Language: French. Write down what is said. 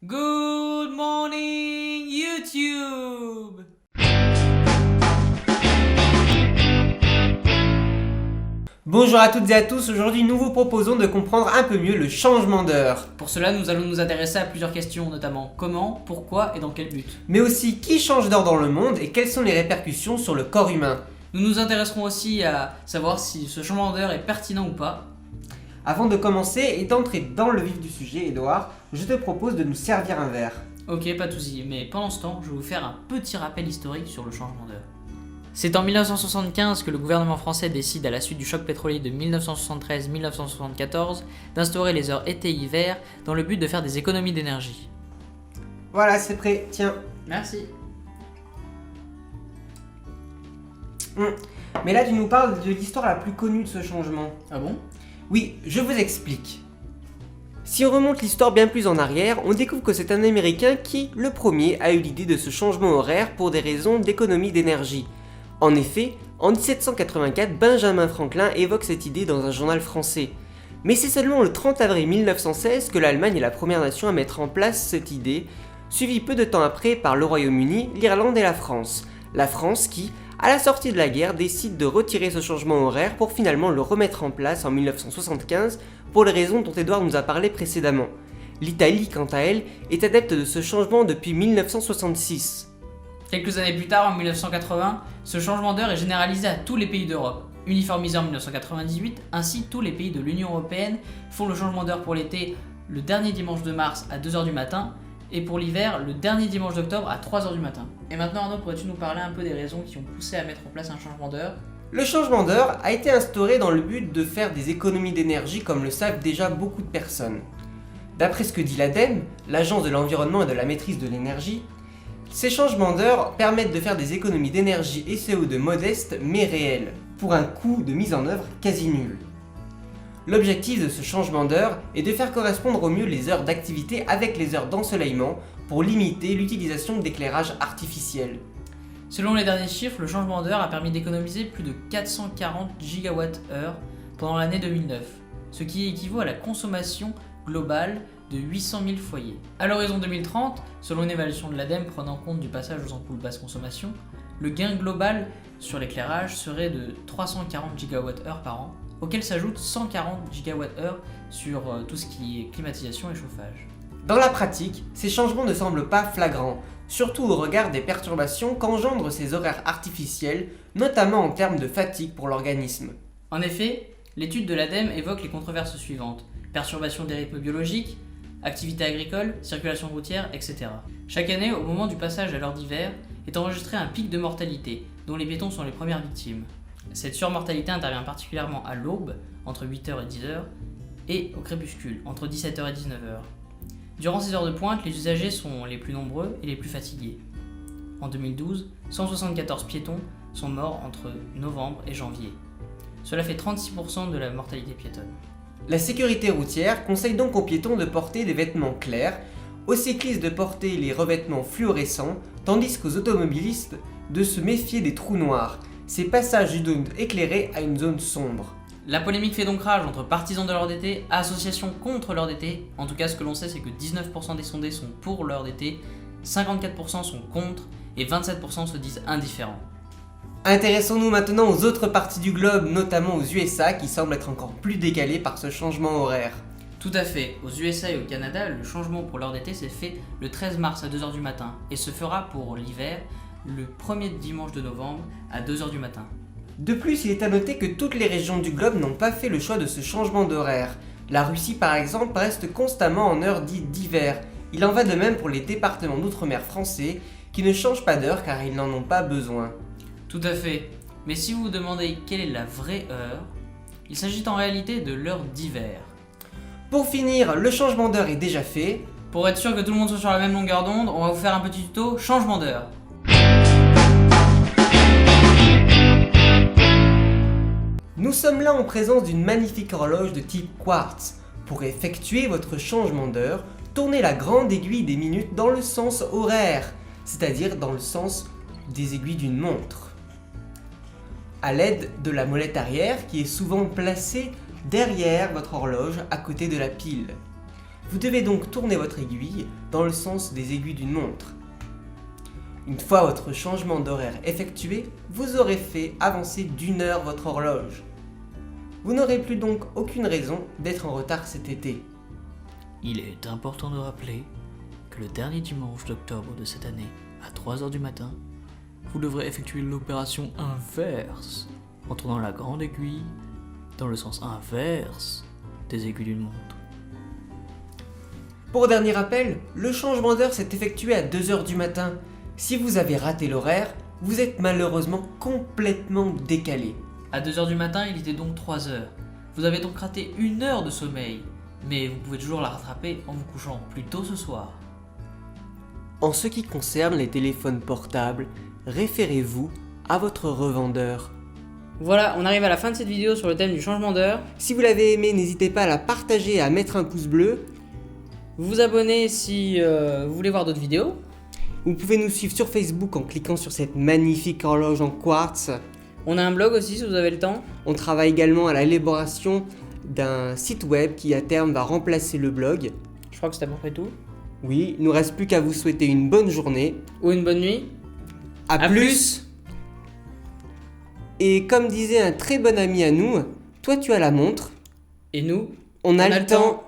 Good morning YouTube. Bonjour à toutes et à tous, aujourd'hui nous vous proposons de comprendre un peu mieux le changement d'heure. Pour cela, nous allons nous intéresser à plusieurs questions, notamment comment, pourquoi et dans quel but. Mais aussi qui change d'heure dans le monde et quelles sont les répercussions sur le corps humain. Nous nous intéresserons aussi à savoir si ce changement d'heure est pertinent ou pas. Avant de commencer et d'entrer dans le vif du sujet, Edouard, je te propose de nous servir un verre. Ok, pas de soucis, mais pendant ce temps, je vais vous faire un petit rappel historique sur le changement d'heure. C'est en 1975 que le gouvernement français décide, à la suite du choc pétrolier de 1973-1974, d'instaurer les heures été-hiver dans le but de faire des économies d'énergie. Voilà, c'est prêt, tiens. Merci. Mais là tu nous parles de l'histoire la plus connue de ce changement. Ah bon? Oui, je vous explique. Si on remonte l'histoire bien plus en arrière, on découvre que c'est un Américain qui, le premier, a eu l'idée de ce changement horaire pour des raisons d'économie d'énergie. En effet, en 1784, Benjamin Franklin évoque cette idée dans un journal français. Mais c'est seulement le 30 avril 1916 que l'Allemagne est la première nation à mettre en place cette idée, suivie peu de temps après par le Royaume-Uni, l'Irlande et la France. La France qui, à la sortie de la guerre, décide de retirer ce changement horaire pour finalement le remettre en place en 1975 pour les raisons dont Edouard nous a parlé précédemment. L'Italie, quant à elle, est adepte de ce changement depuis 1966. Quelques années plus tard, en 1980, ce changement d'heure est généralisé à tous les pays d'Europe. Uniformisé en 1998, ainsi tous les pays de l'Union Européenne font le changement d'heure pour l'été le dernier dimanche de mars à 2h du matin et pour l'hiver le dernier dimanche d'octobre à 3h du matin. Et maintenant Arnaud, pourrais-tu nous parler un peu des raisons qui ont poussé à mettre en place un changement d'heure ? Le changement d'heure a été instauré dans le but de faire des économies d'énergie comme le savent déjà beaucoup de personnes. D'après ce que dit l'ADEME, l'Agence de l'environnement et de la maîtrise de l'énergie, ces changements d'heure permettent de faire des économies d'énergie et CO2 modestes mais réelles, pour un coût de mise en œuvre quasi nul. L'objectif de ce changement d'heure est de faire correspondre au mieux les heures d'activité avec les heures d'ensoleillement pour limiter l'utilisation d'éclairage artificiel. Selon les derniers chiffres, le changement d'heure a permis d'économiser plus de 440 GWh pendant l'année 2009, ce qui équivaut à la consommation globale de 800 000 foyers. À l'horizon 2030, selon une évaluation de l'ADEME prenant compte du passage aux ampoules basse consommation, le gain global sur l'éclairage serait de 340 GWh par an, auquel s'ajoutent 140 GWh sur tout ce qui est climatisation et chauffage. Dans la pratique, ces changements ne semblent pas flagrants, surtout au regard des perturbations qu'engendrent ces horaires artificiels, notamment en termes de fatigue pour l'organisme. En effet, l'étude de l'ADEME évoque les controverses suivantes: perturbation des rythmes biologiques, activité agricole, circulation routière, etc. Chaque année, au moment du passage à l'heure d'hiver, est enregistré un pic de mortalité, dont les piétons sont les premières victimes. Cette surmortalité intervient particulièrement à l'aube, entre 8h et 10h, et au crépuscule, entre 17h et 19h. Durant ces heures de pointe, les usagers sont les plus nombreux et les plus fatigués. En 2012, 174 piétons sont morts entre novembre et janvier. Cela fait 36% de la mortalité piétonne. La sécurité routière conseille donc aux piétons de porter des vêtements clairs, aux cyclistes de porter les revêtements fluorescents, tandis qu'aux automobilistes de se méfier des trous noirs, ces passages d'une zone éclairée à une zone sombre. La polémique fait donc rage entre partisans de l'heure d'été, associations contre l'heure d'été. En tout cas, ce que l'on sait, c'est que 19% des sondés sont pour l'heure d'été, 54% sont contre et 27% se disent indifférents. Intéressons-nous maintenant aux autres parties du globe, notamment aux USA, qui semblent être encore plus décalées par ce changement horaire. Tout à fait. Aux USA et au Canada, le changement pour l'heure d'été s'est fait le 13 mars à 2h du matin et se fera pour l'hiver le premier dimanche de novembre à 2h du matin. De plus, il est à noter que toutes les régions du globe n'ont pas fait le choix de ce changement d'horaire. La Russie, par exemple, reste constamment en heure dite d'hiver. Il en va de même pour les départements d'outre-mer français, qui ne changent pas d'heure car ils n'en ont pas besoin. Tout à fait. Mais si vous vous demandez quelle est la vraie heure, il s'agit en réalité de l'heure d'hiver. Pour finir, le changement d'heure est déjà fait. Pour être sûr que tout le monde soit sur la même longueur d'onde, on va vous faire un petit tuto changement d'heure. Nous sommes là en présence d'une magnifique horloge de type quartz. Pour effectuer votre changement d'heure, tournez la grande aiguille des minutes dans le sens horaire, c'est-à-dire dans le sens des aiguilles d'une montre, à l'aide de la molette arrière qui est souvent placée derrière votre horloge à côté de la pile. Vous devez donc tourner votre aiguille dans le sens des aiguilles d'une montre. Une fois votre changement d'horaire effectué, vous aurez fait avancer d'1 heure votre horloge. Vous n'aurez plus donc aucune raison d'être en retard cet été. Il est important de rappeler que le dernier dimanche d'octobre de cette année, à 3h du matin, vous devrez effectuer l'opération inverse en tournant la grande aiguille dans le sens inverse des aiguilles d'une montre. Pour dernier rappel, le changement d'heure s'est effectué à 2h du matin. Si vous avez raté l'horaire, vous êtes malheureusement complètement décalé. À 2h du matin, il était donc 3h. Vous avez donc raté 1 heure de sommeil, mais vous pouvez toujours la rattraper en vous couchant plus tôt ce soir. En ce qui concerne les téléphones portables, référez-vous à votre revendeur. Voilà, on arrive à la fin de cette vidéo sur le thème du changement d'heure. Si vous l'avez aimé, n'hésitez pas à la partager et à mettre un pouce bleu. Vous vous abonnez si vous voulez voir d'autres vidéos. Vous pouvez nous suivre sur Facebook en cliquant sur cette magnifique horloge en quartz. On a un blog aussi si vous avez le temps. On travaille également à l'élaboration d'un site web qui à terme va remplacer le blog. Je crois que c'est à peu près tout. Oui, il ne nous reste plus qu'à vous souhaiter une bonne journée. Ou une bonne nuit. À plus. Et comme disait un très bon ami à nous, toi tu as la montre, Et nous, on a le temps.